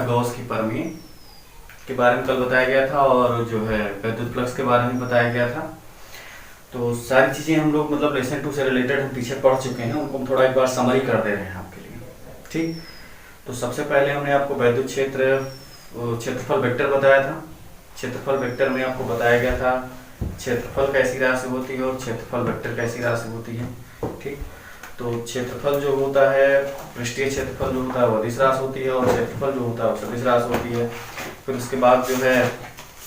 Gauss की प्रमेय के बारे में कल बताया गया था और जो है विद्युत फ्लक्स के बारे में बताया गया था। तो सारी चीज़ें हम लोग मतलब लेसन 2 से रिलेटेड हम पीछे पढ़ चुके हैं, उनको हम थोड़ा एक बार समरी कर दे रहे हैं आपके लिए। ठीक, तो सबसे पहले हमने आपको वैद्युत क्षेत्रफल वेक्टर बताया था। क्षेत्रफल वेक्टर में आपको बताया गया था क्षेत्रफल कैसी राशि होती है और क्षेत्रफल वेक्टर कैसी राशि होती है। ठीक, तो क्षेत्रफल जो होता है, पृष्ठीय क्षेत्रफल जो होता है वो अदिश राशि होती है और क्षेत्रफल जो होता है वो सदिश राशि होती है। फिर उसके बाद जो है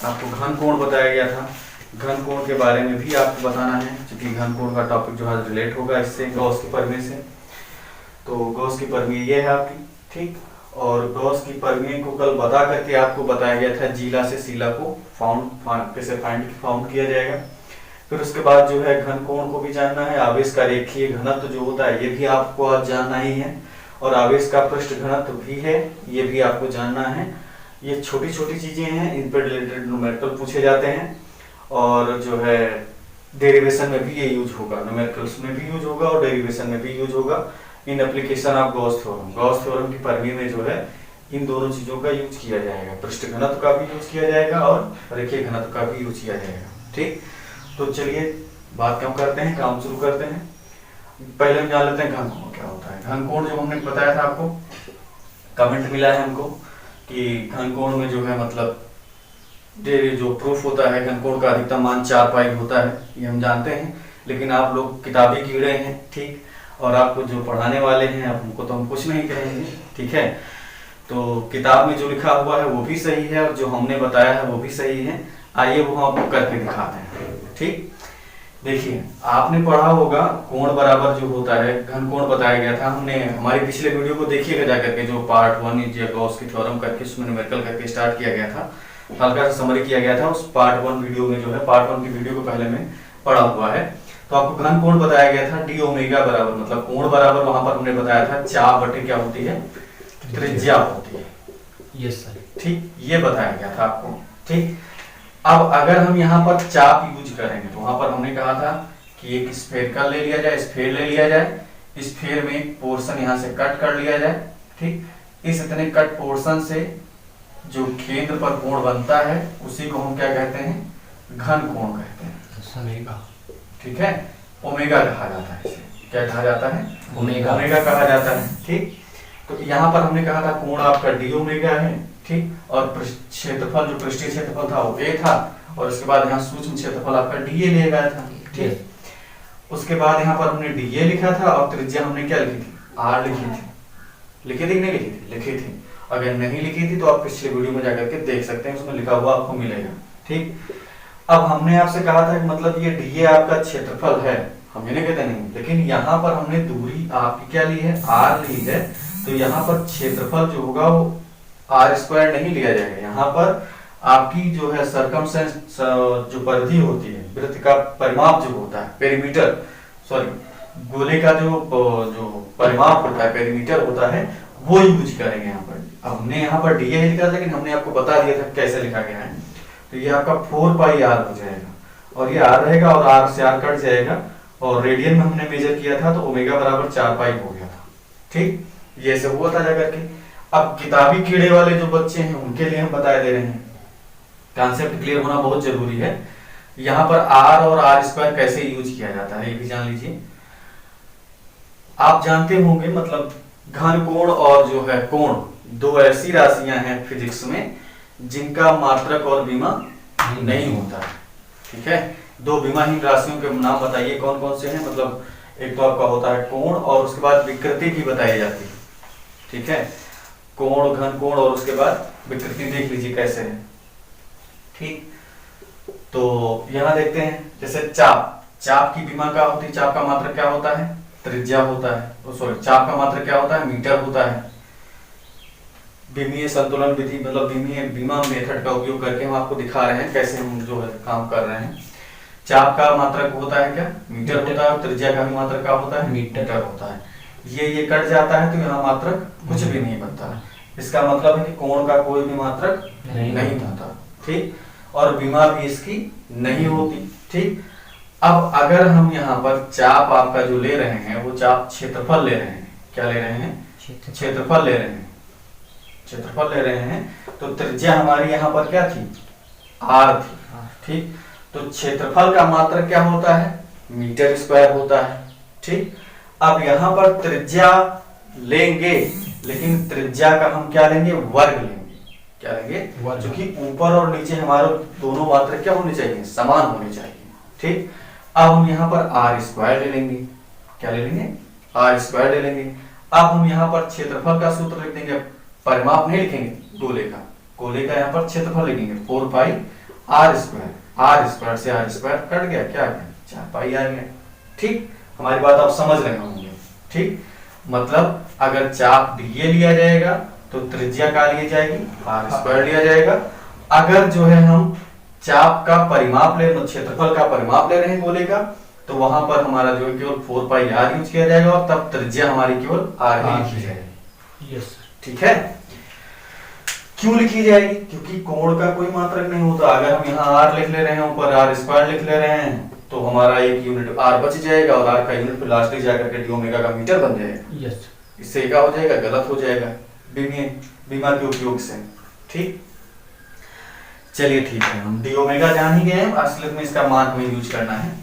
आपको घन कोण बताया गया था। घन कोण के बारे में भी आपको बताना है, क्योंकि घन कोण का टॉपिक जो है रिलेट होगा इससे, गॉस की प्रमेय से। तो गॉस की प्रमेय ये है आपकी। ठीक, और गॉस की प्रमेय को कल बता करके आपको बताया गया था जीला से सीला को कैसे फाउंड किया जाएगा। फिर उसके बाद जो है घन कोण को भी जानना है, आवेश का रेखीय घनत्व जो होता है ये भी आपको आज जानना ही है, और आवेश का पृष्ठ घनत्व भी है ये भी आपको जानना है। ये छोटी छोटी चीजें हैं, इन पर रिलेटेड न्यूमेरिकल पूछे जाते हैं और जो है डेरिवेशन में भी ये यूज होगा, न्यूमेरिकल्स में भी यूज होगा और डेरिवेशन में भी यूज होगा in application of Gauss theorem. Gauss theorem की प्रमेय में जो है इन दोनों चीजों का यूज किया जाएगा, पृष्ठ घनत्व का भी यूज किया जाएगा और रेखीय घनत्व का भी यूज किया जाएगा। ठीक, तो चलिए बात कम करते हैं, काम शुरू करते हैं। पहले हम जान लेते हैं घन कोण क्या होता है। घन कोण जो हमने बताया था आपको, कमेंट मिला है हमको कि घन कोण में जो है मतलब जो प्रूफ होता है घन कोण का अधिकतम मान 4 पाई होता है, ये हम जानते हैं, लेकिन आप लोग किताबी कीड़े हैं। ठीक, और आपको जो पढ़ाने वाले हैं आप उनको तो हम कुछ नहीं कहेंगे। ठीक है, तो किताब में जो लिखा हुआ है वो भी सही है और जो हमने बताया है वो भी सही है। आइए वो हम आपको करके दिखाते हैं। ठीक, देखिए आपने पढ़ा होगा कोण बराबर जो होता है, घन कोण बताया गया था हमने, हमारे पिछले वीडियो को देखिएगा जाकर के, जो पार्ट 1 गॉस की थ्योरम करके उसमें न्यूमेरिकल करके स्टार्ट किया गया था, हल्का सा समरी किया गया था उस पार्ट 1 वीडियो में। जो है पार्ट 1 की वीडियो को पहले में पढ़ा हुआ है। तो आपको घन कोण बताया गया था डी ओमेगा बराबर, मतलब कोण बराबर वहां पर हमने बताया था चाप बटे क्या होती है, त्रिज्या होती है। Yes sir. ठीक, ये बताया गया था आपको। ठीक, अब अगर हम यहाँ पर चाप यूज करेंगे तो वहां पर हमने कहा था कि एक स्फेयर का ले लिया जाए, स्फेयर ले लिया जाए, स्फेयर में एक पोर्शन यहाँ से कट कर लिया जाए। ठीक, इस इतने कट पोर्शन से जो केंद्र पर कोण बनता है उसी को हम क्या कहते हैं, घन कोण कहते हैं। ठीक है, ओमेगा कहा जाता है इसे। क्या कहा जाता है, ओमेगा कहा जाता है। ठीक, तो यहाँ पर हमने कहा था कोण आपका डी ओमेगा है। ठीक, और क्षेत्रफल जो पृष्ठीय क्षेत्रफल था वो ए था, और उसके बाद यहाँ सूक्ष्म क्षेत्रफल आपका डीए लिया गया था। ठीक, उसके बाद यहाँ पर हमने डीए लिखा था और त्रिज्या हमने क्या लिखी थी, आर लिखी थी। लिखी थी कि नहीं लिखी थी, लिखी थी। अगर नहीं लिखी थी तो आप पिछले वीडियो में जाकर के देख सकते हैं, उसमें लिखा हुआ आपको मिलेगा। ठीक, अब हमने आपसे कहा था कि मतलब ये डीए आपका क्षेत्रफल है, हम ये नहीं कहते नहीं, लेकिन यहाँ पर हमने दूरी आपकी क्या ली है, आर ली है, तो यहाँ पर क्षेत्रफल जो होगा वो आर स्क्वायर नहीं लिया जाएगा। यहाँ पर आपकी जो है सरकमसेंस जो परिधि होती है, वृत्त का परिमाप जो होता है, पेरीमीटर, सॉरी गोले का जो परिमाप होता है, पेरीमीटर होता है, वो यूज करेंगे यहाँ पर। अब हमने यहाँ पर डीए लिखा, लेकिन हमने आपको बता दिया था कैसे लिखा गया है। तो ये आपका 4 पाई आर हो जाएगा, और ये आर रहेगा और आर से आर कट जाएगा, और रेडियन में हमने मेजर किया था तो ओमेगा बराबर 4 पाई हो गया था। ठीक, ये ऐसे हुआ था जाकर के। अब किताबी कीड़े वाले जो बच्चे हैं उनके लिए हम बता दे रहे हैं, कॉन्सेप्ट क्लियर होना बहुत जरूरी है। यहाँ पर आर और आर स्क्वायर कैसे यूज किया जाता है ये भी जान लीजिए। आप जानते होंगे मतलब घन कोण और जो है कोण, दो ऐसी राशियां हैं फिजिक्स में जिनका मात्रक और विमा नहीं होता है। ठीक है, 2 विमाहीन राशियों के नाम बताइए कौन कौन से हैं। मतलब एक तो आपका होता है कोण और उसके बाद विकृति भी बताई जाती है। ठीक है, कोण, घन कोण और उसके बाद विकृति देख लीजिए कैसे है। ठीक, तो यहाँ देखते हैं जैसे चाप, चाप की विमा क्या होती है, चाप का मात्रक क्या होता है, त्रिज्या होता है, सॉरी चाप का मात्रक क्या होता है, मीटर होता है। विमीय संतुलन विधि मतलब विमीय विमा मेथड का उपयोग करके हम आपको दिखा रहे हैं कैसे हम जो है काम कर रहे हैं। चाप का मात्रक होता है क्या, मीटर होता है, त्रिज्या का भी मात्रक क्या होता है, मीटर होता है। ये कट जाता है तो यहाँ मात्रक कुछ भी नहीं बनता है। इसका मतलब है कि कोण का कोई भी मात्रक नहीं होता। ठीक, और विमा भी इसकी नहीं होती। ठीक, अब अगर हम यहाँ पर चाप आपका जो ले रहे हैं वो चाप क्षेत्रफल ले रहे हैं, क्या ले रहे हैं, क्षेत्रफल ले रहे हैं। क्षेत्रफल ले रहे हैं, तो त्रिज्या हमारी यहाँ पर क्या थी, r थी, ठीक। तो क्षेत्रफल का मात्रक क्या होता है, मीटर स्क्वायर होता है, ठीक। अब यहाँ पर त्रिज्या लेंगे, लेकिन त्रिज्या का हम क्या लेंगे, वर्ग लेंगे, क्या लेंगे, क्योंकि ऊपर और नीचे हमारे दोनों मात्रक क्या होने चाहिए, समान होने चाहिए, ठीक। अब हम यहाँ पर r स्क्वायर ले लेंगे, क्या ले लेंगे, r स्क्वायर ले लेंगे। अब हम यहाँ पर क्षेत्रफल का सूत्र लिख देंगे, परिमाप नहीं लिखेंगे, गोले का यहाँ पर क्षेत्रफल लिखेंगे 4 पाई r स्क्वायर से r स्क्वायर कट गया, क्या आ गया, 4 पाई आ गया, ठीक। हमारी बात आप समझ रहे होंगे, ठीक। मतलब अगर चाप DA लिया जाएगा तो त्रिज्या का लिया जाएगी, r स्क्वायर लिया जाएगा। अगर जो है हम चाप का परिमाप ले, क्षेत्रफल का परिमाप ले रहे हैं गोले का, तो वहां पर हमारा जो है केवल 4 पाई r यूज किया जाएगा और तब त्रिज्या हमारी केवल r ही लिखी जाएगी। यस, ठीक है। क्यों लिखी जाएगी, क्योंकि कोण का कोई मात्रक नहीं होता। अगर हम यहाँ r लिख ले रहे हैं, ऊपर r स्क्वायर लिख ले रहे हैं, तो हमारा एक यूनिट r बच जाएगा और r का यूनिट फिर लास्ट में जाकर के d ओमेगा का मीटर बन जाएगा। यस, इससे क्या हो जाएगा, गलत हो जाएगा बीमा के उपयोग से, ठीक। चलिए ठीक है, हम d ओमेगा जान ही गए हैं, असलियत में इसका मान हमें यूज करना है।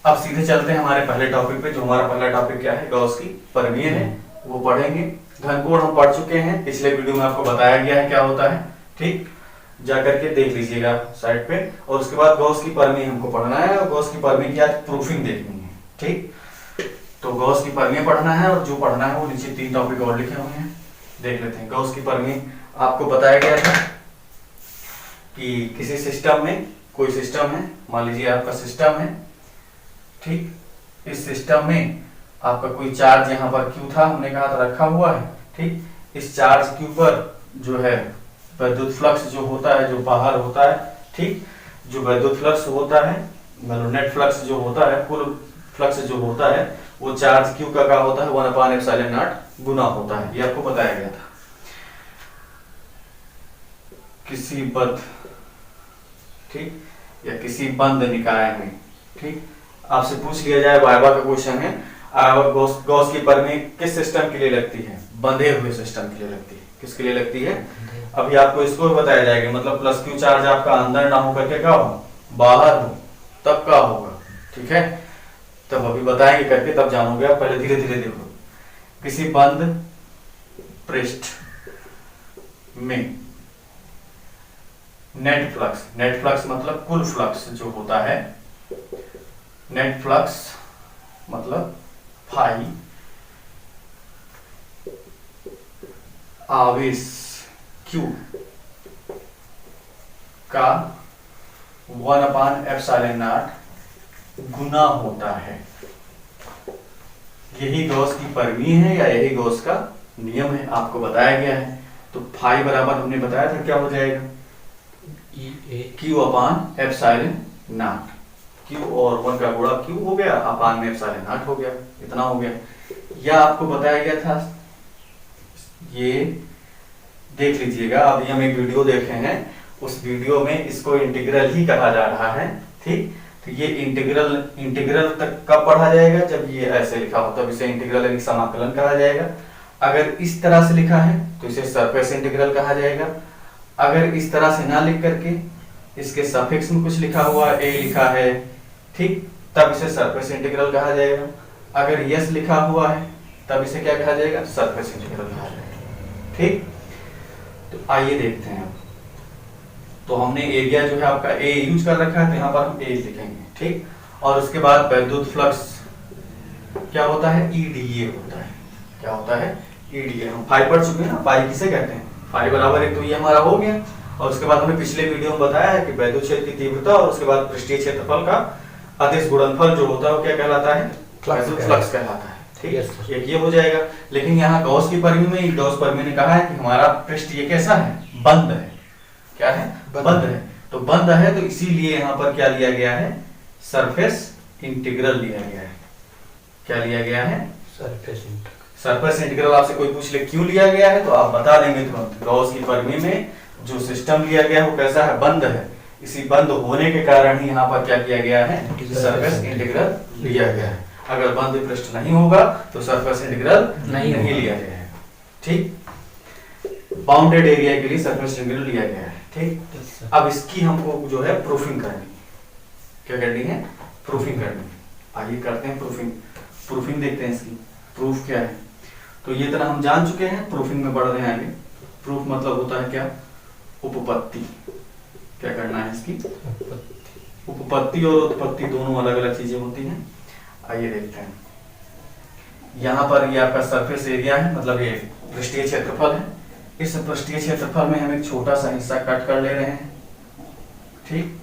अब सीधे चलते हैं हमारे पहले टॉपिक पे, जो हमारा पहला टॉपिक क्या है, गॉस की परिमेय है, वो पढ़ेंगे। घनकोण हम पढ़ चुके हैं, पिछले वीडियो में आपको बताया गया है क्या होता है, ठीक। जाकर के देख लीजिएगा साइट पे। और उसके बाद गॉस की परिमेय हमको पढ़ना है, और गॉस की परिमेय की आज प्रूफिंग देखनी है, ठीक। तो गॉस की परिमेय पढ़ना है, और जो पढ़ना है वो नीचे 3 टॉपिक और लिखे हुए हैं, देख लेते हैं। गॉस की परिमेय आपको बताया गया था कि किसी सिस्टम में, कोई सिस्टम है, मान लीजिए आपका सिस्टम है, ठीक। इस सिस्टम में आपका कोई चार्ज यहाँ पर Q था, हमने कहा था रखा हुआ है, ठीक। इस चार्ज Q पर जो है विद्युत फ्लक्स जो होता है, जो बाहर होता है, ठीक। जो विद्युत फ्लक्स होता है, मतलब नेट फ्लक्स जो होता है, कुल फ्लक्स जो होता है, वो चार्ज Q का क्या होता है, 1/ε0 गुना होता है। ये आपको बताया गया था। किसी बद्ध, ठीक, या किसी बंद निकाय में, ठीक, आपसे पूछ लिया जाए, वाइवा का क्वेश्चन है, गॉस की परिमेय किस सिस्टम के लिए लगती है, बंधे हुए सिस्टम के लिए लगती है। किसके लिए लगती है, अभी आपको इसको भी बताया जाएगा। मतलब प्लस Q चार्ज आपका अंदर ना होकर के क्या हो, बाहर हो, तब क्या होगा, ठीक है। तब अभी बताएंगे करके, तब जानोगे आप, पहले धीरे धीरे देखो। किसी बंद पृष्ठ में नेट फ्लक्स मतलब कुल फ्लक्स जो होता है, नेट फ्लक्स मतलब फाई आवेश Q का 1/ε0 गुना होता है। यही गॉस की परिमेय है, या यही गॉस का नियम है, आपको बताया गया है। तो फाई बराबर हमने बताया था क्या हो जाएगा, Q/ε0, Q और 1 का गुणा Q हो गया, अपान में ε0 हो गया, इतना हो गया। यह आपको बताया गया था, ये देख लीजिएगा। अभी हम एक वीडियो देखे हैं, उस वीडियो में इसको इंटीग्रल ही कहा जा रहा है, ठीक। तो ये इंटीग्रल तक कब पढ़ा जाएगा, जब ये ऐसे लिखा हो, तब इसे इंटीग्रल यानी समाकलन कहा जाएगा। अगर इस तरह से लिखा है तो इसे सरफेस इंटीग्रल कहा जाएगा। अगर इस तरह से ना लिख करके इसके सफिक्स में कुछ लिखा हुआ a लिखा है, ठीक, तब इसे सरफेस इंटीग्रल कहा जाएगा। अगर यस लिखा हुआ है तब इसे क्या कहा जाएगा, सरफेस इंटीग्रल कहा जाएगा, ठीक। तो आइए देखते हैं। तो हमने एरिया जो है आपका a यूज कर रखा है, तो यहाँ पर हम a लिखेंगे, ठीक। और उसके बाद विद्युत फ्लक्स क्या होता है, EDA होता है। क्या होता है, EDA। हम फाई पढ़ चुके हैं ना, फाई किसे कहते हैं, फाई बराबर एक, तो ये हमारा हो गया। और उसके बाद हमने पिछले वीडियो में बताया है कि विद्युत क्षेत्र की तीव्रता और उसके बाद पृष्ठीय क्षेत्रफल का अदिश गुणनफल जो होता है वो क्या कहलाता है, विद्युत फ्लक्स कहलाता है, ठीक है। एक ये हो जाएगा। लेकिन यहाँ गॉस की परिमेय में, गॉस परिमेय ने कहा है कि हमारा पृष्ठ ये कैसा है, बंद है। क्या है, बंद है। तो बंद है, तो इसीलिए यहाँ पर क्या लिया गया है, सरफेस इंटीग्रल लिया गया है। क्या लिया गया है, सरफेस इंटीग्रल। आपसे कोई पूछ ले क्यों लिया गया है, तो आप बता देंगे तुरंत। गॉस की परिमेय में जो सिस्टम लिया गया है वो कैसा है, बंद है। इसी बंद होने के कारण ही यहाँ पर क्या किया गया है, सरफेस इंटीग्रल लिया गया है। अगर बंद पृष्ठ नहीं होगा तो सरफेस इंटीग्रल नहीं लिया गया है, ठीक। बाउंडेड एरिया के लिए सरफेस इंटीग्रल लिया गया है। ठीक, अब इसकी हमको जो है प्रूफिंग करनी, क्या करनी है, प्रूफिंग करनी। आइए करते हैं प्रूफिंग। प्रूफिंग देखते हैं इसकी, प्रूफ क्या है। तो ये तरह हम जान चुके हैं, प्रूफिंग में बढ़ रहे हैं आगे। प्रूफ मतलब होता है क्या, उपपत्ति। क्या करना है इसकी, उपपत्ति और उत्पत्ति दोनों अलग अलग चीजें होती हैं। आइए देखते हैं। यहाँ पर ये आपका सरफेस एरिया है, मतलब ये पृष्ठीय क्षेत्रफल है। इस पृष्ठीय क्षेत्रफल में हम एक छोटा सा हिस्सा कट कर ले रहे हैं। ठीक,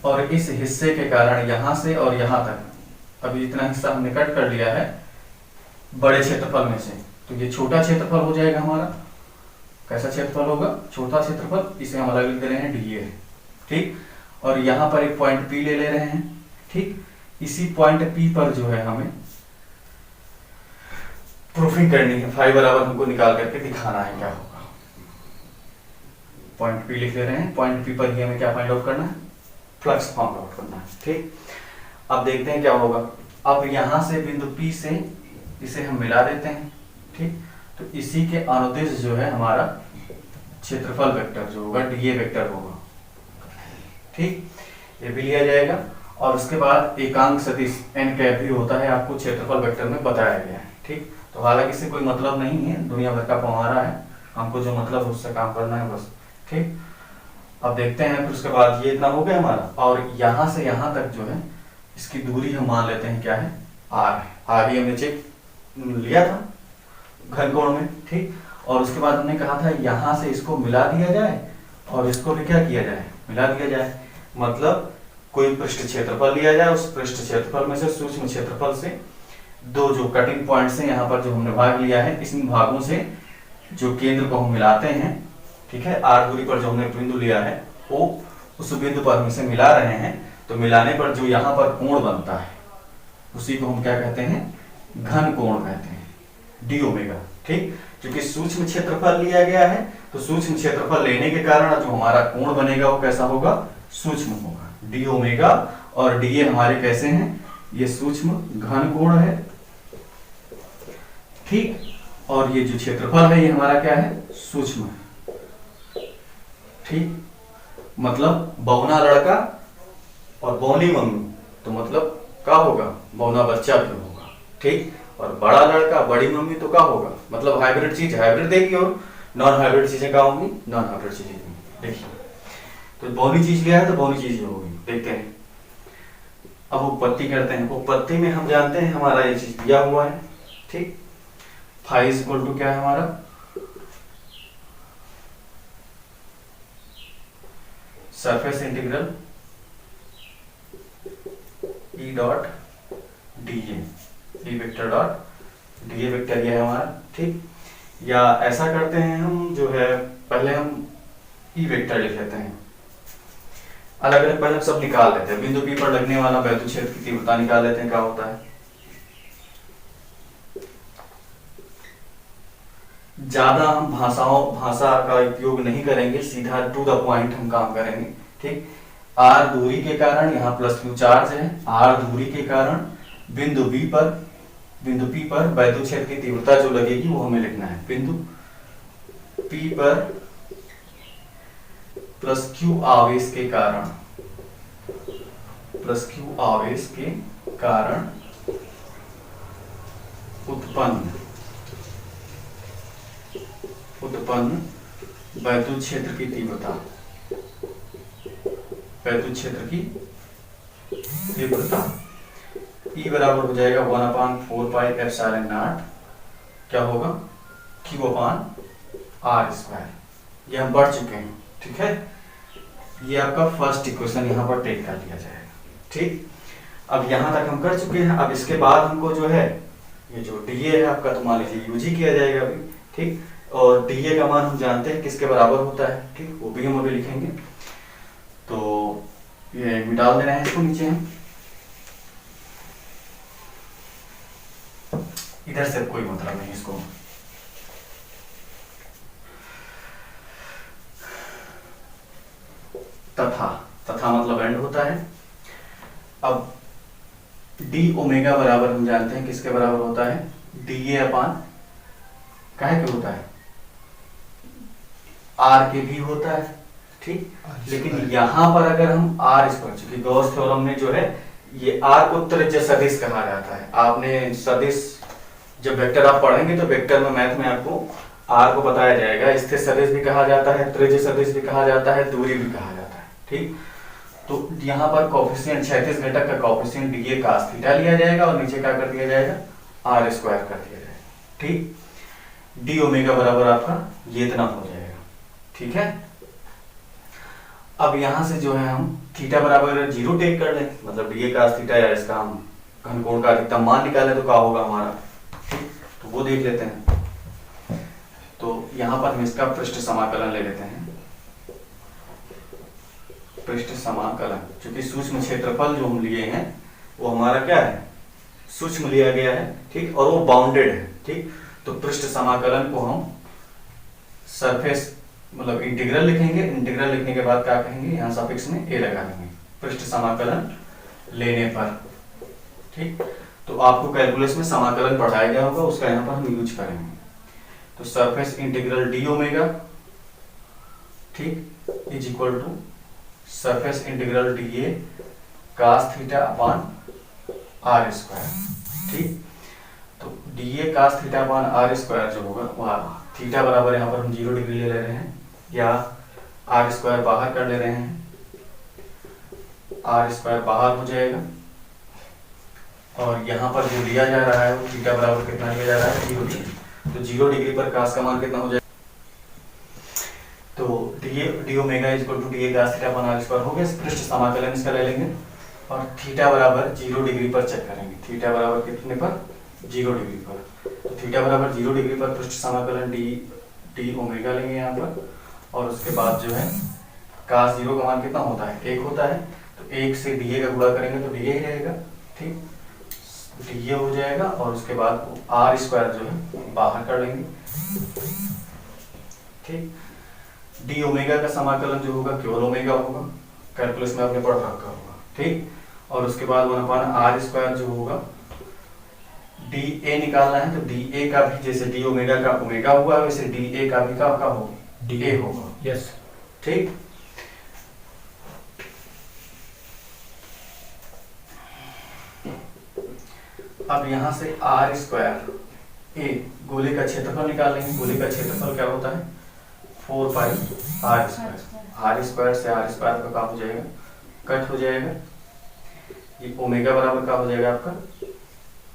और इस हिस्से के कारण यहाँ से और यहाँ तक, अभी इतना हिस्सा हमने कट कर लिया है बड़े क्षेत्रफल में से, तो ये छोटा क्षेत्रफल हो जाएगा हमारा। कैसा क्षेत्रफल होगा, छोटा क्षेत्रफल। इसे हम अलग लिख दे रहे हैं डी ए। ठीक, और यहाँ पर एक पॉइंट पी ले रहे हैं। ठीक, इसी पॉइंट पी पर जो है हमें प्रूफिंग करनी है। फाई बराबर हमको निकाल करके दिखाना है क्या होगा। पॉइंट पी लिख ले रहे हैं, पॉइंट पी पर ही हमें क्या फाइंड आउट करना है, फ्लक्स फाइंड आउट करना है। ठीक, अब देखते हैं क्या होगा। अब यहां से बिंदु पी से इसे हम मिला देते हैं। ठीक, तो इसी के अनुदिश जो है हमारा क्षेत्रफल वेक्टर जो होगा डीए वेक्टर होगा। ठीक, ये भी लिया जाएगा। और उसके बाद एकांक सदिश एन कैप भी होता है, आपको क्षेत्रफल वेक्टर में बताया गया है। ठीक, तो हालांकि इससे कोई मतलब नहीं है, दुनिया भर का पवारा है, हमको जो मतलब उससे काम करना है बस। ठीक, अब देखते हैं। फिर उसके बाद ये इतना हो गया हमारा, और यहाँ से यहाँ तक जो है इसकी दूरी हम मान लेते हैं क्या है, आर है। आर ही हमने चेक लिया था घनकोण में। ठीक, और उसके बाद हमने कहा था यहाँ से इसको मिला दिया जाए और इसको भी क्या किया जाए, मिला दिया जाए। मतलब कोई पृष्ठ क्षेत्रफल लिया जाए, उस पृष्ठ क्षेत्रफल में से सूक्ष्म क्षेत्रफल से दो जो कटिंग पॉइंट्स हैं यहाँ पर जो हमने भाग लिया है, इन भागों से जो केंद्र को हम मिलाते हैं। ठीक है, आर दूरी पर जो हमने बिंदु लिया है वो उस बिंदु पर हम इसे मिला रहे हैं। तो मिलाने पर जो यहाँ पर कोण बनता है उसी को हम क्या कहते हैं, घन कोण कहते हैं, डी ओमेगा। ठीक, क्योंकि सूक्ष्म क्षेत्रफल लिया गया है, तो सूक्ष्म क्षेत्रफल लेने के कारण जो हमारा कोण बनेगा वो कैसा होगा, सूक्ष्म होगा, डी ओमेगा। और डी ए हमारे कैसे हैं, ये सूक्ष्म घन कोण है। ठीक, और ये जो क्षेत्रफल है ये हमारा क्या है, सूक्ष्म है। ठीक, मतलब बौना लड़का और बौनी मम्मी, तो मतलब क्या होगा, बौना बच्चा भी होगा। ठीक, और बड़ा लड़का बड़ी मम्मी तो क्या होगा, मतलब हाइब्रिड चीज हाइब्रिड देगी, और नॉन हाइब्रिड चीजें क्या होंगी, नॉन हाइब्रिड चीजें देंगी। देखिए, तो बौनी चीज लिया है तो बौनी चीज होगी। देखते हैं, अब उपपत्ति करते हैं। उपपत्ति में हम जानते हैं हमारा ये चीज दिया हुआ है। ठीक, फाई इज इक्वल टू क्या है हमारा, surface integral E dot D A vector dot D A vector, ये है हमारा। ठीक, या ऐसा करते हैं हम जो है, पहले हम ई वेक्टर लिख लेते हैं, अलग अलग पहले सब निकाल लेते हैं। बिंदु पी पर लगने वाला वैद्युत क्षेत्र की तीव्रता निकाल लेते हैं, क्या होता है। ज्यादा हम भाषा का उपयोग नहीं करेंगे, सीधा टू द पॉइंट हम काम करेंगे। ठीक, आर दूरी के कारण, यहाँ प्लस क्यू चार्ज है, आर दूरी के कारण बिंदु पी पर वैद्युत क्षेत्र की तीव्रता जो लगेगी वो हमें लिखना है। बिंदु पी पर प्लस क्यू आवेश के कारण, प्लस क्यू आवेश के कारण उत्पन्न वैद्युत क्षेत्र की तीव्रता, वैद्युत क्षेत्र की तीव्रता E बराबर हो जाएगा 1/4 पाई एप्सिलॉन नॉट, क्या होगा, Q/r²। ये हम पढ़ चुके हैं। ठीक है, ये आपका फर्स्ट इक्वेशन यहाँ पर टेक कर लिया जाएगा। ठीक, अब यहाँ तक हम कर चुके हैं। अब इसके बाद हमको जो है ये जो डी ए है आपका, तो मान लीजिए यूज ही किया जाएगा अभी। ठीक, और डी ए का मान हम जानते हैं किसके बराबर होता है। ठीक, वो भी हम अभी लिखेंगे। तो ये डाल देना है इसको नीचे हम, इधर से कोई मतलब नहीं इसको। तथा मतलब एंड होता है। अब डी ओमेगा बराबर हम जानते हैं किसके बराबर होता है, डी ए अपान काहे के होता है, आर के भी होता है, ठीक। लेकिन यहाँ पर अगर हम आर स्क्वायर, चूंकि गॉस थ्योरम में जो है ये आर को त्रिज्य सदिश कहा जाता है। आपने सदिश जब वेक्टर आप पढ़ेंगे तो वेक्टर में मैथ में आपको आर को बताया जाएगा। स्थिर सदिश भी कहा जाता है, त्रिज्य सदिश भी कहा जाता है, दूरी भी कहा जाता है, ठीक। तो यहाँ पर कोफिशिएंट क्षैतिज घटक का कोफिशिएंट डी cos थीटा लिया जाएगा और नीचे क्या कर दिया जाएगा, आर स्क्वायर कर दिया जाएगा, ठीक। डी ओमेगा बराबर आपका ये इतना हो जाएगा, ठीक है। अब यहाँ से जो है हम थीटा बराबर 0 टेक कर लें, मतलब डी cos थीटा या इसका हम घनकोण का अधिकतम मान निकालें तो क्या होगा हमारा, ठीक। तो वो देख लेते हैं। तो यहाँ पर हम इसका पृष्ठ समाकलन ले लेते हैं। पृष्ठ समाकलन, क्योंकि सूक्ष्म क्षेत्रफल जो हम लिए हैं वो हमारा क्या है, सूक्ष्म लिया गया है, ठीक, और वो बाउंडेड है, ठीक। तो पृष्ठ समाकलन को हम सरफेस मतलब इंटीग्रल लिखेंगे। इंटीग्रल लिखने के बाद क्या कहेंगे, यहाँ सफिक्स में ए लगा देंगे पृष्ठ समाकलन लेने पर, ठीक। तो आपको कैलकुलस में समाकलन पढ़ाया गया होगा, उसका यहाँ पर हम यूज करेंगे। तो सरफेस इंटीग्रल डी ओमेगा, ठीक, is equal to surface integral d A cos theta upon r square, ठीक। तो d A cos theta upon r square जो होगा वह थीटा बराबर यहाँ पर हम 0 डिग्री ले रहे हैं या आर स्क्वायर बाहर कर ले रहे हैं, आर स्क्वायर बाहर हो जाएगा और यहाँ पर जो लिया जा रहा है वो थीटा बराबर कितना लिया जा रहा है, 0 डिग्री। तो 0 डिग्री पर cos का मान कितना हो जाएगा, तो d omega is equal to d cos theta upon r square हो गया। पृष्ठ समाकलन इसका ले लेंगे और थीटा बराबर 0 डिग्री पर चेक करेंगे। थीटा बराबर कितने पर, 0 डिग्री पर। तो थीटा बराबर 0 डिग्री पर पृष्ठ समाकलन डी ओमेगा लेंगे यहाँ पर और उसके बाद जो है cos 0 का मान कितना होता है, 1 होता है। तो 1 से डी का गुणा करेंगे तो डी ही रहेगा, ठीक, डी हो जाएगा और उसके बाद आर स्क्वायर जो है बाहर कर लेंगे, ठीक। डी ओमेगा का समाकलन जो होगा केवल ओमेगा होगा, कैलकुलस में आपने पढ़ रखा होगा, ठीक। और उसके बाद 1/r स्क्वायर जो होगा, डी ए निकालना है तो डी ए का भी जैसे डी ओमेगा का ओमेगा हुआ वैसे डी ए का भी का होगा, डी ए होगा, यस, ठीक। अब यहाँ से आर स्क्वायर ए गोले का क्षेत्रफल निकाल लेंगे। गोले का क्षेत्रफल क्या होता है, 4 pi r square. Are square से आर स्क्वायर का क्या हो जाएगा, कट हो जाएगा। ये ओमेगा बराबर का हो जाएगा आपका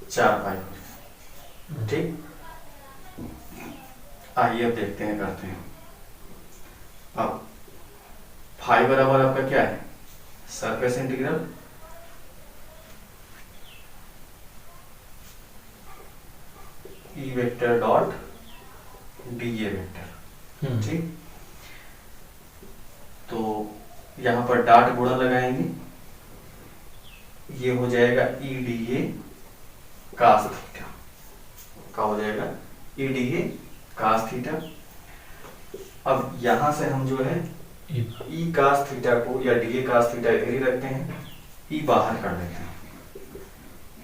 4 पाई हो जाएगा, ठीक। आइए अब देखते हैं, करते हैं। अब फाई बराबर आपका क्या है, surface integral E vector dot D A vector, ठीक। तो यहां पर डॉट गुणा लगाएंगे, ये हो जाएगा E D A cos theta, क्या हो जाएगा, E D A cos theta. अब यहां से हम जो है ई cos थीटा को या डी ए cos थीटा इधर ही रखते हैं, ई बाहर कर लेते हैं।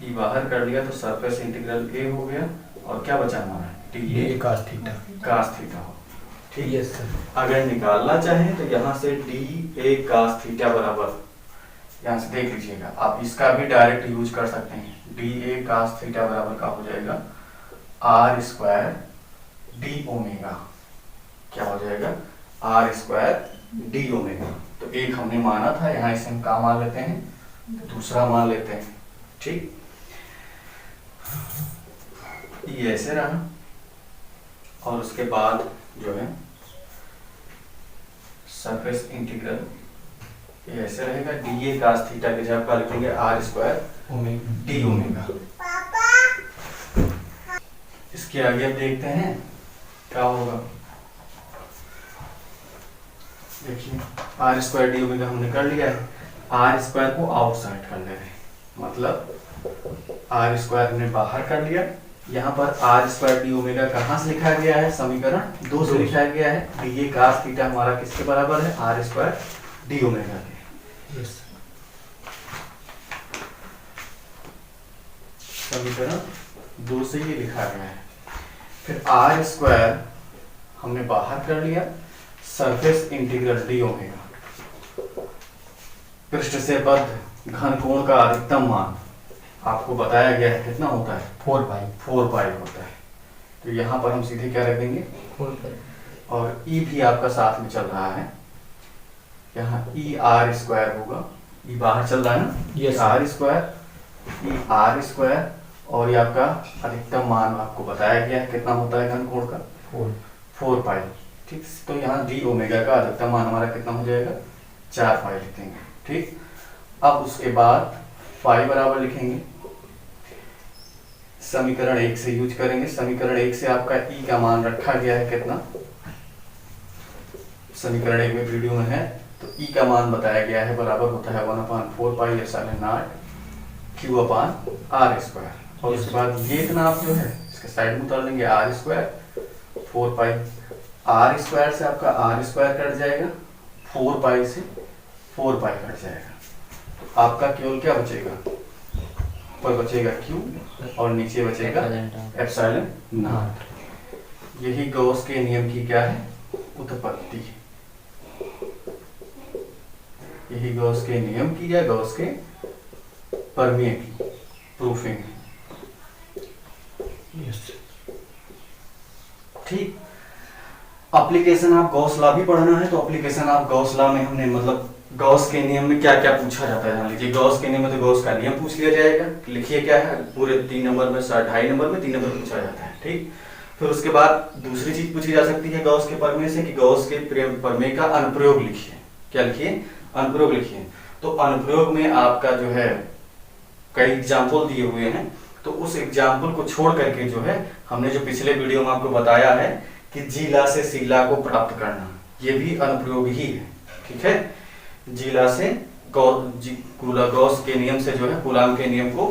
ई बाहर कर लिया तो सरफेस इंटीग्रल ए हो गया और क्या बचा हमारा, D A cos theta, cos theta हो, ठीक। Yes sir. अगर निकालना चाहें तो यहाँ से डी ए cos थीटा बराबर, यहाँ से देख लीजिएगा आप, इसका भी डायरेक्ट यूज कर सकते हैं। डी ए cos थीटा बराबर का हो जाएगा आर स्क्वायर डी ओमेगा, क्या हो जाएगा, आर स्क्वायर डी ओमेगा। तो एक हमने माना था, यहाँ इसे हम क्या मान लेते हैं, दूसरा मान लेते हैं, ठीक। ये ऐसे रहा और उसके बाद जो है सरफेस इंटीग्रल ये ऐसे रहेगा, डी ए cos थीटा की जगह पर लिखेंगे आर स्क्वायर डी ओमेगा। इसके आगे अब देखते हैं क्या होगा। देखिए आर स्क्वायर डी ओमेगा हमने कर लिया है, आर स्क्वायर को आउटसाइड कर ले रहे हैं, मतलब आर स्क्वायर हमने बाहर कर लिया। यहाँ पर आर स्क्वायर डी ओमेगा कहाँ से लिखा गया है, समीकरण 2 से लिखा गया है। डी ए cos थीटा हमारा किसके बराबर है, आर स्क्वायर डी ओमेगा के, यस। समीकरण 2 से ये लिखा गया है। फिर आर स्क्वायर हमने बाहर कर लिया, सरफेस इंटीग्रल डी ओमेगा, पृष्ठ से बद्ध घन कोण का अधिकतम मान आपको बताया गया है कितना होता है, 4 पाई होता है। तो यहाँ पर हम सीधे क्या रख देंगे, 4 पाई, और ई भी आपका साथ में चल रहा है, यहाँ ई आर स्क्वायर होगा, ई बाहर चल रहा है ना, Yes, r square, E r square, और ये आपका अधिकतम मान आपको बताया गया है कितना होता है घन कोण का, 4 पाई। ठीक, तो यहाँ डी ओमेगा का अधिकतम मान हमारा कितना हो जाएगा, 4 पाई लिख देंगे। ठीक, अब उसके बाद पाई बराबर लिखेंगे, समीकरण 1 से यूज करेंगे। समीकरण 1 से आपका ई का मान रखा गया है कितना, समीकरण 1 में वीडियो में है, तो ई का मान बताया गया है बराबर होता है 1/4 pi epsilon naught q upon r square. और उसके बाद ये इतना आप जो है इसके साइड में उतार लेंगे, r square 4 pi, r square से आपका आर स्क्वायर कट जाएगा, 4 पाई से 4 पाई कट जाएगा, तो आपका केवल क्या बचेगा, ऊपर बचेगा क्यू और नीचे बचेगा एप्सिलॉन नॉट। यही गॉस के नियम की क्या है, उत्पत्ति। यही गॉस के नियम की या गॉस के प्रमेय की प्रूफिंग है। ठीक, एप्लीकेशन आप गॉस लॉ भी पढ़ना है, तो एप्लीकेशन आप गॉस लॉ में हमने मतलब गॉस के नियम में क्या क्या पूछा जाता है, जान लीजिए। गॉस के नियम में तो गॉस का नियम पूछ लिया जाएगा, लिखिए क्या है, पूरे 3 नंबर में 2.5 नंबर में 3 नंबर पूछा जाता है। ठीक, फिर उसके बाद दूसरी चीज पूछी जा सकती है गॉस के प्रमेय से कि गॉस के प्रमेय का अनुप्रयोग लिखिए। क्या लिखिए, अनुप्रयोग लिखिए। तो अनुप्रयोग में आपका जो है कई एग्जाम्पल दिए हुए हैं, तो उस एग्जाम्पल को छोड़ करके जो है हमने जो पिछले वीडियो में आपको बताया है कि जी ला से सी ला को प्राप्त करना, ये भी अनुप्रयोग ही है। ठीक है, जी ला से गॉस के नियम से जो है कूलाम के नियम को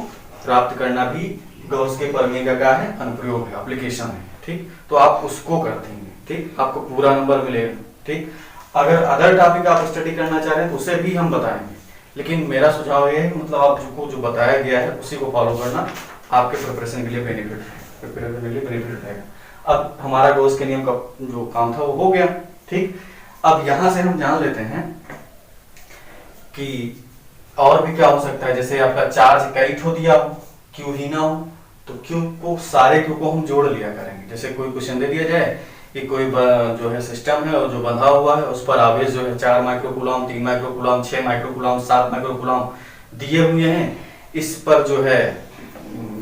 प्राप्त करना भी गॉस के प्रमेय का क्या है, अनुप्रयोग है, एप्लीकेशन है। ठीक, तो आप उसको कर देंगे। ठीक, आपको पूरा नंबर मिलेगा। ठीक, अगर अदर टॉपिक आप स्टडी करना चाह रहे हैं तो उसे भी हम बताएंगे, लेकिन मेरा सुझाव ये है कि मतलब आपको जो बताया गया है उसी को फॉलो करना आपके प्रिपरेशन के लिए बेनिफिट है, प्रिपरेशन के लिए बेनिफिट रहेगा। अब हमारा गॉस के नियम का जो काम था वो हो गया। ठीक, अब यहां से हम जान लेते हैं कि और भी क्या हो सकता है। जैसे आपका चार्ज कई ठो दिया हो, क्यू ही ना हो, तो क्यू को सारे क्यू को हम जोड़ लिया करेंगे। जैसे कोई क्वेश्चन दे दिया जाए कि कोई जो है सिस्टम है और जो बंधा हुआ है उस पर आवेश जो है 4 माइक्रोकूलम, 3 माइक्रोकूलम, 6 माइक्रोकूलम, 7 माइक्रोकूलम दिए हुए हैं, इस पर जो है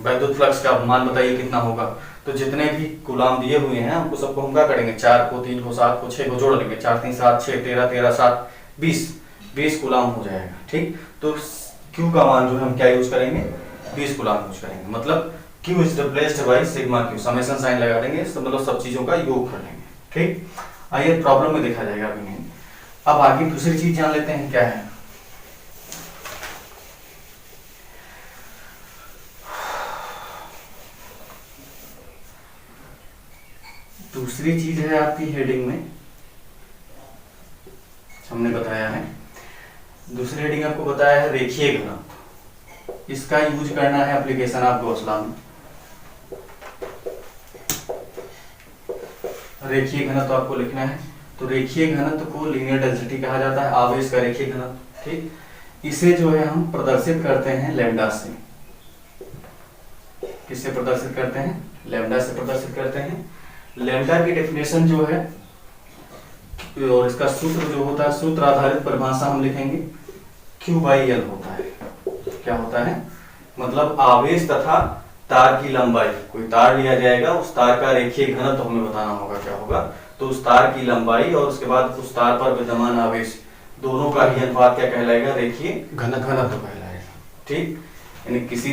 वैद्युत फ्लक्स का मान बताइए कितना होगा। तो जितने भी कूलाम दिए हुए हैं हमको सबको हम क्या करेंगे, 4 को, 3 को, 7 को, 6 को जोड़ लेंगे। 4 3 7 6 13 13 7 20 कूलाम हो जाएगा। ठीक, तो क्यू का मान जो है हम क्या यूज करेंगे, 20 कूलाम यूज करेंगे। मतलब Q is replaced by sigma Q, summation sign लगा देंगे, मतलब सब चीजों का योग कर लेंगे। ठीक, आइए प्रॉब्लम में देखा जाएगा अभी नहीं। अब आगे दूसरी चीज जान लेते हैं क्या है। दूसरी चीज है आपकी हेडिंग में हमने बताया है, दूसरी हेडिंग आपको बताया है रेखीय घनत्व। इसका यूज करना है एप्लीकेशन ऑफ गॉस लॉ में। रेखीय घनत्व आपको लिखना है, तो रेखीय घनत्व को लीनियर डेंसिटी कहा जाता है, आवेश का रेखीय घनत्व। ठीक, इसे जो है हम प्रदर्शित करते हैं लैम्डा से। किससे प्रदर्शित करते हैं, लैम्डा से प्रदर्शित करते हैं। लैम्डा की डेफिनेशन जो है और इसका सूत्र जो होता है, सूत्र आधारित परिभाषा हम लिखेंगे, Q/L होता है। क्या होता है, मतलब आवेश तथा तार की लंबाई, कोई तार लिया जाएगा, उस तार का रेखीय घनत्व हमें बताना होगा क्या होगा, तो उस तार की लंबाई और उसके बाद उस तार पर विद्यमान आवेश दोनों का ही अनुपात क्या कहलाएगा, रेखीय घनत्व कहलाएगा। ठीक, यानी किसी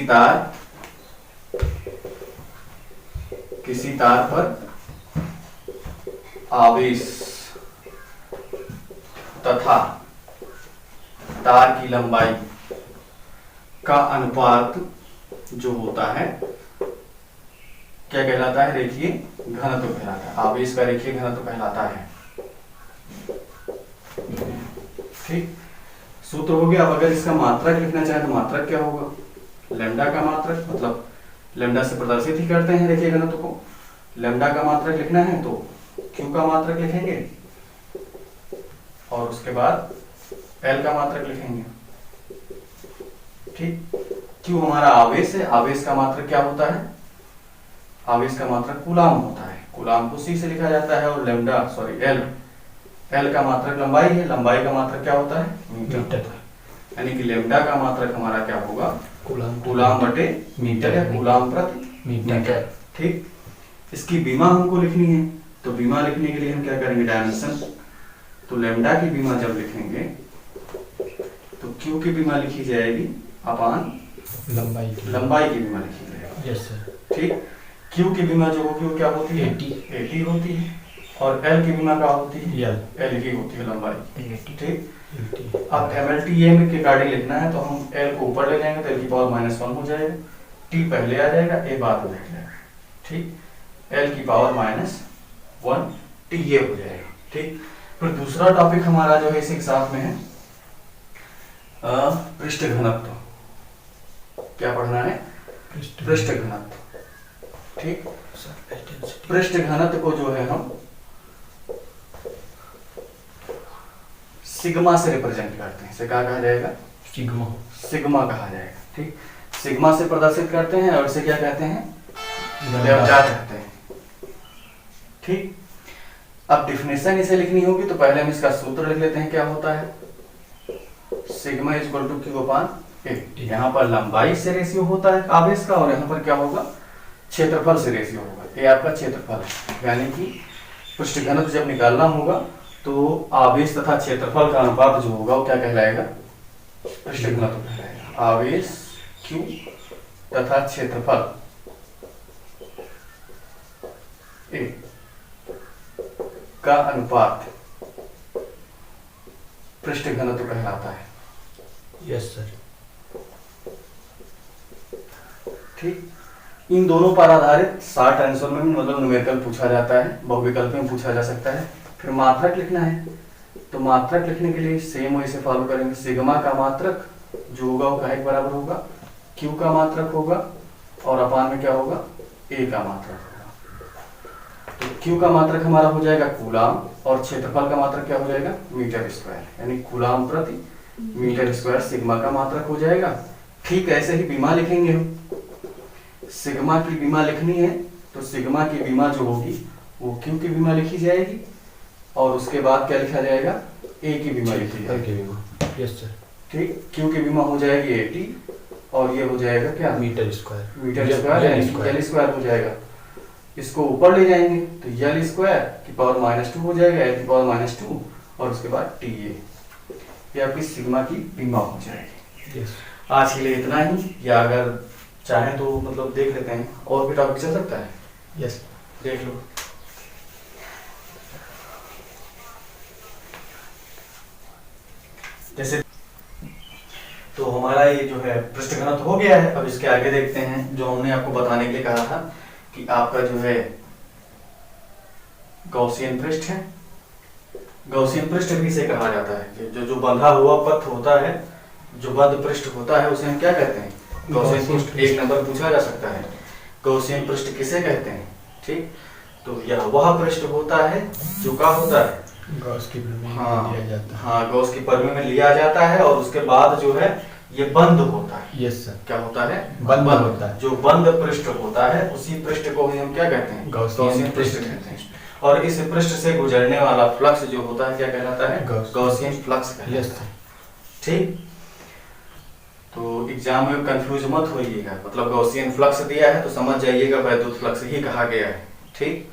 तार पर आवेश तथा तार की लंबाई का अनुपात जो होता है क्या कहलाता है, रेखीय घनत्व कहलाता है। आवेश का रेखीय घनत्व कहलाता है। ठीक, सूत्र हो गया। अब अगर इसका मात्रक लिखना चाहे तो मात्रक क्या होगा, लैम्डा का मात्रक, मतलब लैम्डा से प्रदर्शित ही करते हैं रेखीय घनत्व को। लैम्डा का मात्रक लिखना है तो क्यू का मात्रक लिखेंगे और उसके बाद एल का मात्रक लिखेंगे। ठीक, क्यू हमारा आवेश है, आवेश का मात्रक क्या होता है, आवेश का मात्रक कूलाम होता है, कूलाम को सी से लिखा जाता है। और लेमडा सॉरी एल का मात्रक लंबाई है, लंबाई का मात्रक क्या होता है, मीटर। यानी कि लेमडा का मात्रक हमारा क्या होगा, कूलाम बटे मीटर या कूलाम प्रति मीटर। ठीक, इसकी बीमा हमको लिखनी है, तो बीमा लिखने के लिए हम क्या करेंगे, डायमेंशन। तो लेमडा की बीमा जब लिखेंगे तो क्यू की बीमा लिखी जाएगी अपान लंबाई की बीमा लिखी जाएगी। Yes sir. ठीक, क्यू की बीमा जो होगी वो क्या होती है, 80 होती है। और एल की बीमा क्या होती है, एल की होती है लंबाई। ठीक, अब MLTM के गाड़ी लिखना है तो हम एल को ऊपर ले जाएंगे तो एल की पावर -1 हो जाएगा, टी पहले आ जाएगा, ए बाद में लिख जाएगा। ठीक, एल की पावर -1 टी ये हो जाएगा। ठीक, फिर दूसरा टॉपिक हमारा जो है इसी के साथ में है पृष्ठ घनत्व। क्या पढ़ना है, पृष्ठ घनत्व। ठीक, पृष्ठ घनत्व को जो है हम सिग्मा से रिप्रेजेंट करते हैं। इसे क्या कहा जाएगा, सिग्मा कहा जाएगा। ठीक, सिग्मा से प्रदर्शित करते हैं और इसे क्या कहते हैं, लेमडा कहते हैं। ठीक, अब डिफिनेशन इसे लिखनी होगी तो पहले हम इसका सूत्र लिख लेते हैं। क्या होता है, sigma is equal to Q upon A. यहाँ पर लंबाई से रेशियो होता है आवेश का, और यहाँ पर क्या होगा, क्षेत्रफल से रेशियो होगा। ये आपका क्षेत्रफल है, यानी कि पृष्ठ घनत्व जब निकालना होगा तो आवेश तथा क्षेत्रफल का अनुपात जो होगा वो क्या कहलाएगा, पृष्ठ घनत्व कहलाएगा। आवेश क्यू तथा क्षेत्रफल ए का अनुपात पृष्ठ घनत्व कहलाता है। Yes sir. ठीक, इन दोनों पर आधारित शॉर्ट आंसर में मतलब न्यूमेरिकल पूछा जाता है, बहुविकल्प में पूछा जा सकता है। फिर मात्रक लिखना है, तो मात्रक लिखने के लिए सेम वही से फॉलो करेंगे। सिग्मा का मात्रक जो होगा वो काहे के बराबर होगा, क्यू का मात्रक होगा, और अपान में क्या होगा, ए का मात्रक होगा। तो क्यू का मात्रक हमारा हो जाएगा कूलाम, और क्षेत्रफल का मात्रक क्या हो जाएगा, मीटर स्क्वायर, यानी कूलाम प्रति मीटर स्क्वायर सिग्मा का मात्रक हो जाएगा। ठीक, ऐसे ही बीमा लिखेंगे हम। सिग्मा की बीमा लिखनी है तो सिग्मा की बीमा जो होगी वो क्यू की बीमा लिखी जाएगी, और उसके बाद क्या लिखा जाएगा, ए की बीमा लिखी जाएगी। Yes sir. ठीक, क्यू की बीमा हो जाएगी 80, और ये हो जाएगा क्या, मीटर स्क्वायर यानी एल स्क्वायर हो जाएगा। इसको ऊपर ले जाएंगे तो एल स्क्वायर की पावर -2 हो जाएगा, एल की पावर -2, और उसके बाद टी ये आपकी सिग्मा की बीमा हो जाएगी। yes. आज के लिए इतना ही, या अगर चाहें तो मतलब देख लेते हैं, और भी टॉपिक चल सकता है। यस, देख लो। जैसे तो हमारा ये जो है पृष्ठ घनत्व हो गया है। अब इसके आगे देखते हैं जो हमने आपको बताने के लिए कहा था कि आपका जो है गॉसियन पृष्ठ है। गॉसियन पृष्ठ भी इसे कहा जाता है कि जो बंधा हुआ पथ होता है, जो बंद पृष्ठ होता है, उसे हम क्या कहते हैं, गॉसियन पृष्ठ। एक नंबर पूछा जा सकता है, गॉसियन पृष्ठ किसे कहते हैं। ठीक, तो यह वह पृष्ठ होता है जो क्या होता है, गॉस की परिधि में लिया जाता है। हाँ, गॉस की परिधि में लिया जाता है, और उसके बाद जो है ये बंद होता है। Yes sir. क्या होता है, बंद होता है। जो बंद पृष्ठ होता है उसी पृष्ठ को ही हम क्या कहते हैं, गॉसियन पृष्ठ कहते हैं। और इस पृष्ठ से गुजरने वाला फ्लक्स जो होता है क्या कहलाता है, गॉसियन फ्लक्स कहलाता है। ठीक, तो एग्जाम में कंफ्यूज मत होइएगा, मतलब गॉसियन फ्लक्स दिया है तो समझ जाइएगा वैद्युत फ्लक्स ही कहा गया है। ठीक,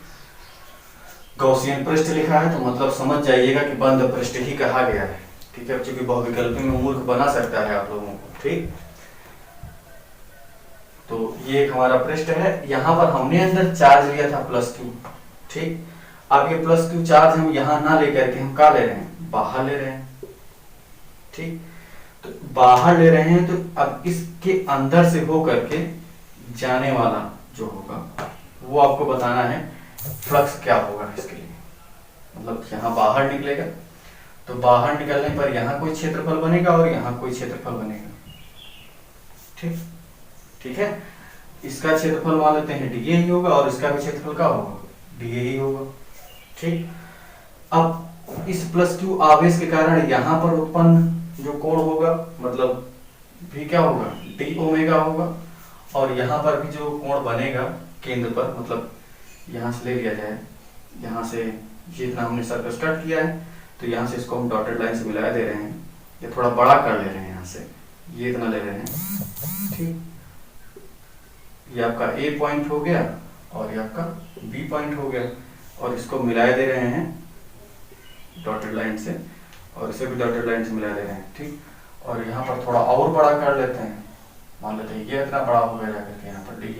गॉसियन पृष्ठ लिखा है तो मतलब समझ जाइएगा कि बंद पृष्ठ ही कहा गया है। ठीक है, क्योंकि बहुविकल्पी में मूर्ख बना सकता है आप लोगों को। ठीक, तो ये एक हमारा पृष्ठ है। यहाँ पर हमने अंदर चार्ज लिया था +q। ठीक, अब ये +q चार्ज हम यहाँ ना लेकर के हम क्या ले रहे हैं, बाहर ले रहे हैं। ठीक, तो बाहर ले रहे हैं तो अब इसके अंदर से हो करके जाने वाला जो होगा वो आपको बताना है फ्लक्स क्या होगा इसके लिए। मतलब यहाँ बाहर निकलेगा तो बाहर निकलने पर यहाँ कोई क्षेत्रफल बनेगा और यहाँ कोई क्षेत्रफल बनेगा। ठीक, ठीक है, इसका क्षेत्रफल मान लेते हैं डीए ही होगा और इसका भी क्षेत्रफल क्या होगा, डीए ही होगा। ठीक, अब इस प्लस क्यू आवेश के कारण यहाँ पर उत्पन्न जो कोण होगा मतलब भी क्या होगा, डी ओमेगा होगा, और यहाँ पर भी जो कोण बनेगा केंद्र पर, मतलब यहाँ से ले लिया जाए, यहाँ से ये इतना हमने सर्कस कट किया है, तो यहाँ से इसको हम डॉटेड लाइन से मिला दे रहे हैं, ये थोड़ा बड़ा कर ले रहे हैं, यहाँ से ये इतना ले रहे हैं, ठीक। ये आपका ए पॉइंट हो गया और ये आपका बी पॉइंट हो गया, और इसको मिला दे रहे हैं डॉटेड लाइन से, और इसे भी डॉटेड लाइन से मिला दे रहे हैं, ठीक। और यहाँ पर थोड़ा और बड़ा कर लेते हैं, मान लेते हैं ये इतना बड़ा हो गया जाकर के यहाँ पर डी,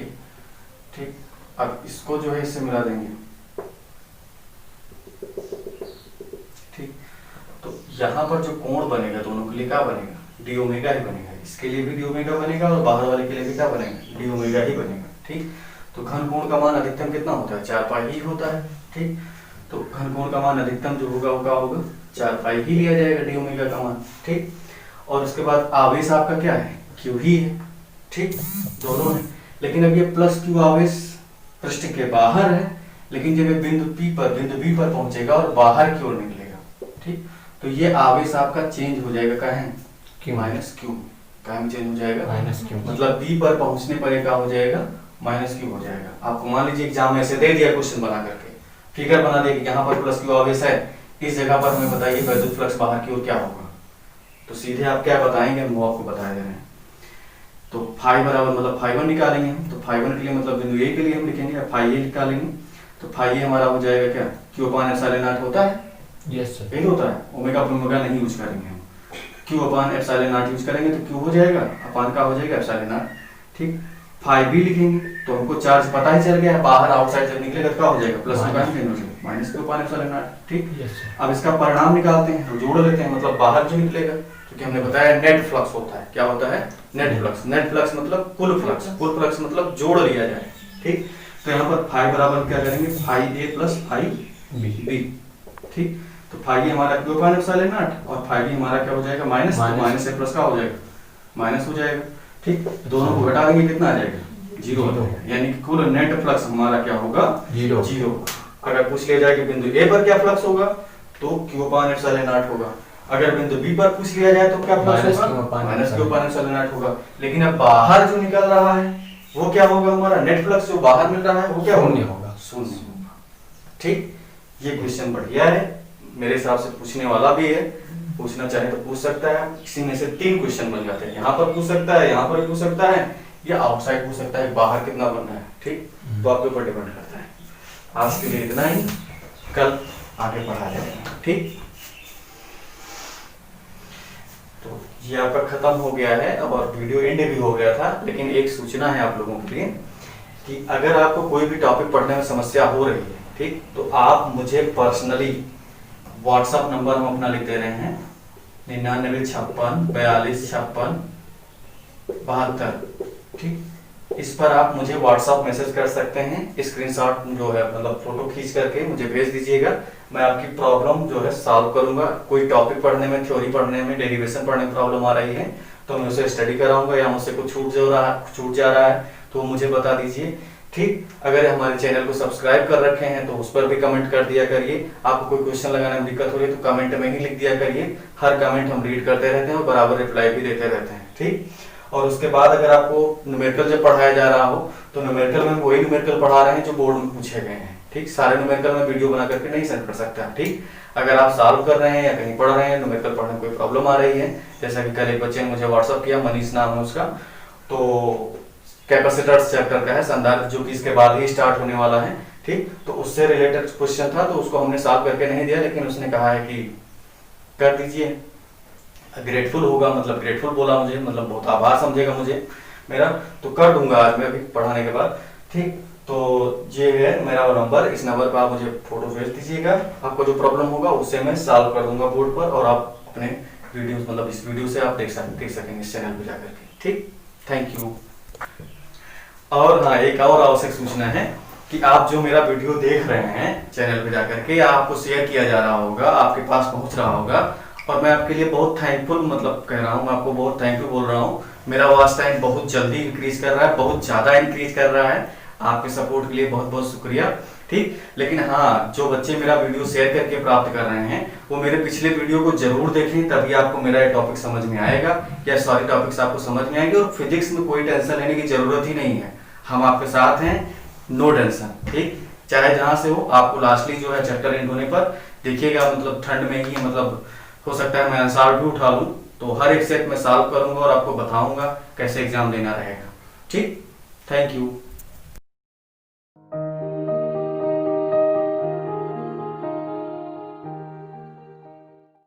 ठीक। अब इसको जो है इससे मिला देंगे, ठीक। तो यहाँ पर जो कोण बनेगा दोनों के लिए क्या बनेगा, डी ओमेगा ही बनेगा, इसके लिए भी डी ओमेगा बनेगा और बाहर वाले के लिए भी क्या बनेगा, डी ओमेगा ही बनेगा, ठीक। तो घन कोण का मान अधिकतम कितना होता है, 4 पाई ही होता है, ठीक। तो घन कोण का मान अधिकतम जो होगा वो क्या होगा, 4 पाई ही लिया जाएगा डी ओमेगा का मान, ठीक। और उसके बाद आवेश आपका क्या है, क्यू ही है, ठीक, दोनों है। लेकिन अब ये प्लस क्यू आवेश पृष्ठ के बाहर है, लेकिन जब ये बिंदु बी पर पहुंचेगा और बाहर की ओर निकलेगा, ठीक, तो ये आवेश आपका चेंज हो जाएगा, क्या है, क्यू माइनस क्यू, क्या में चेंज हो जाएगा, माइनस क्यू, मतलब बी पर पहुंचने पर क्या हो जाएगा, माइनस क्यू हो जाएगा। आपको मान लीजिए एग्जाम में ऐसे दे दिया क्वेश्चन बना करके, फिगर बना दिया कि यहाँ पर प्लस क्यू आवेश है, इस जगह पर हमें बताइए वैद्युत फ्लक्स बाहर की ओर क्या होगा, तो सीधे आप क्या बताएंगे, हम वो आपको बता दे रहे हैं। तो फाई बराबर मतलब फाई 1 निकालेंगे हम, तो फाई 1 के लिए मतलब बिंदु ए के लिए हम लिखेंगे, फाई ए निकालेंगे, तो फाई ए हमारा हो जाएगा क्या, क्यू अपान एप्सिलॉन नॉट होता है, यस सर, यही होता है, ओमेगा ओमेगा नहीं यूज करेंगे हम, Q upon epsilon not use करेंगे, तो क्यू हो जाएगा अपान का हो जाएगा एप्सिलॉन नॉट, ठीक। फाई बी लिखेंगे तो हमको चार्ज पता ही चल गया है, बाहर आउटसाइड जब निकलेगा तो क्या हो जाएगा, प्लस होगा minus Q upon epsilon not, ठीक। अब इसका परिणाम निकालते हैं, हम जोड़ लेते हैं, मतलब बाहर जो निकलेगा, क्योंकि हमने बताया नेट फ्लक्स होता है, क्या होता है, नेट फ्लक्स, नेट फ्लक्स मतलब कुल फ्लक्स मतलब जोड़ लिया जाए, ठीक। तो यहाँ पर फाई बराबर क्या करेंगे, फाई ए प्लस फाई बी, ठीक। तो फाई ए हमारा क्यू अपान एप्सिलॉन नॉट और फाई बी हमारा क्या हो जाएगा, माइनस, तो माइनस से प्लस का हो जाएगा, माइनस हो जाएगा, ठीक। दोनों को घटा देंगे कितना आ जाएगा, 0 हो जाएगा, यानी कि कुल नेट फ्लक्स हमारा क्या होगा, 0। अगर पूछ लिया जाए कि बिंदु ए पर क्या फ्लक्स होगा, तो क्यू अपान एप्सिलॉन नॉट होगा। अगर बिंदु बी पर पूछ लिया जाए तो क्या फ्लक्स होगा, minus Q upon epsilon not होगा। लेकिन अब बाहर जो निकल रहा है वो क्या होगा, हमारा नेट फ्लक्स जो बाहर मिल रहा है वो क्या होगा, शून्य होगा, ठीक। ये क्वेश्चन बढ़िया है, मेरे हिसाब से पूछने वाला भी है, पूछना चाहे तो पूछ सकता है, किसी में से 3 क्वेश्चन बन जाते हैं, यहाँ पर पूछ सकता है, यहाँ पर पूछ सकता है, या आउटसाइड पूछ सकता है, बाहर कितना बनना है, ठीक। तो आपके ऊपर डिपेंड करता है। आज के लिए इतना ही, कल आगे बढ़ा जाएगा, ठीक। तो ये आपका खत्म हो गया है अब, और वीडियो एंड भी हो गया था, लेकिन एक सूचना है आप लोगों के लिए कि अगर आपको कोई भी टॉपिक पढ़ने में समस्या हो रही है, ठीक, तो आप मुझे पर्सनली व्हाट्सएप नंबर हम अपना लिख दे रहे हैं 9956425672, ठीक। इस पर आप मुझे व्हाट्सएप मैसेज कर सकते हैं, स्क्रीनशॉट जो है मतलब फोटो खींच करके मुझे भेज दीजिएगा, मैं आपकी प्रॉब्लम जो है सॉल्व करूंगा। कोई टॉपिक पढ़ने में, थ्योरी पढ़ने में, डेरिवेशन पढ़ने में प्रॉब्लम आ रही है तो मैं उसे स्टडी कराऊंगा, या मुझसे कुछ छूट जा रहा है तो मुझे बता दीजिए, ठीक। अगर हमारे चैनल को सब्सक्राइब कर रखे हैं तो उस पर भी कमेंट कर दिया करिए। आपको कोई क्वेश्चन लगाने में दिक्कत हो रही है तो कमेंट में ही लिख दिया करिए, हर कमेंट हम रीड करते रहते हैं और बराबर रिप्लाई भी देते रहते हैं, ठीक। और उसके बाद अगर आपको न्यूमेरिकल जब पढ़ाया जा रहा हो तो न्यूमेरिकल में वही न्यूमेरिकल पढ़ा रहे हैं जो बोर्ड में पूछे गए हैं, ठीक। सारे न्यूमेरिकल में वीडियो बना करके नहीं सेंड कर सकता, ठीक। अगर आप सॉल्व कर रहे हैं या कहीं पढ़ रहे हैं, न्यूमेरिकल पढ़ने में कोई प्रॉब्लम आ रही है, जैसा कि कल एक बच्चे ने मुझे व्हाट्सअप किया, मनीष नाम है उसका, तो कैपेसिटर्स चैप्टर का है संधारित्र, जो कि इसके बाद ही स्टार्ट होने वाला है, ठीक। तो उससे रिलेटेड क्वेश्चन था, तो उसको हमने सॉल्व करके नहीं दिया, लेकिन उसने कहा है कि कर दीजिए, ग्रेटफुल होगा, मतलब ग्रेटफुल बोला मुझे, मतलब बहुत आभार समझेगा मुझे मेरा, तो कर दूंगा आज मैं अभी पढ़ाने के बाद, ठीक। तो ये है मेरा नंबर, इस नंबर पर आप मुझे फोटो भेज दीजिएगा, आपको जो प्रॉब्लम होगा उससे मैं सॉल्व कर दूंगा बोर्ड पर, और आप अपने वीडियो मतलब इस वीडियो से आप देख सकेंगे इस चैनल पर जाकर के, ठीक। Thank you. और हाँ, एक और आवश्यक सूचना है कि आप जो मेरा वीडियो देख रहे हैं चैनल पे जाकर के, आपको शेयर किया जा रहा होगा, आपके पास पहुंच रहा होगा, और मैं आपके लिए बहुत थैंकफुल मतलब कह रहा हूँ, मैं आपको बहुत थैंक यू बोल रहा हूँ। मेरा वॉच टाइम बहुत जल्दी इंक्रीज कर रहा है, बहुत ज़्यादा इंक्रीज कर रहा है। आपके सपोर्ट के लिए बहुत बहुत शुक्रिया। ठीक। लेकिन हाँ, जो बच्चे मेरा वीडियो शेयर करके प्राप्त कर रहे हैं वो मेरे पिछले वीडियो को जरूर देखें, तभी आपको मेरा ये टॉपिक समझ में आएगा, या सारे टॉपिक्स आपको समझ में आएंगे। और फिजिक्स में कोई टेंशन लेने की जरूरत ही नहीं है, हम आपके साथ हैं, नो टेंशन। ठीक, चाहे जहां से हो, आपको लास्टली जो है चैप्टर एंड होने पर देखिएगा, मतलब ठंड में ही, मतलब हो सकता है मैं आंसर भी उठा लूं, तो हर एक सेट में सॉल्व करूंगा और आपको बताऊंगा कैसे एग्जाम देना रहेगा। ठीक, थैंक यू।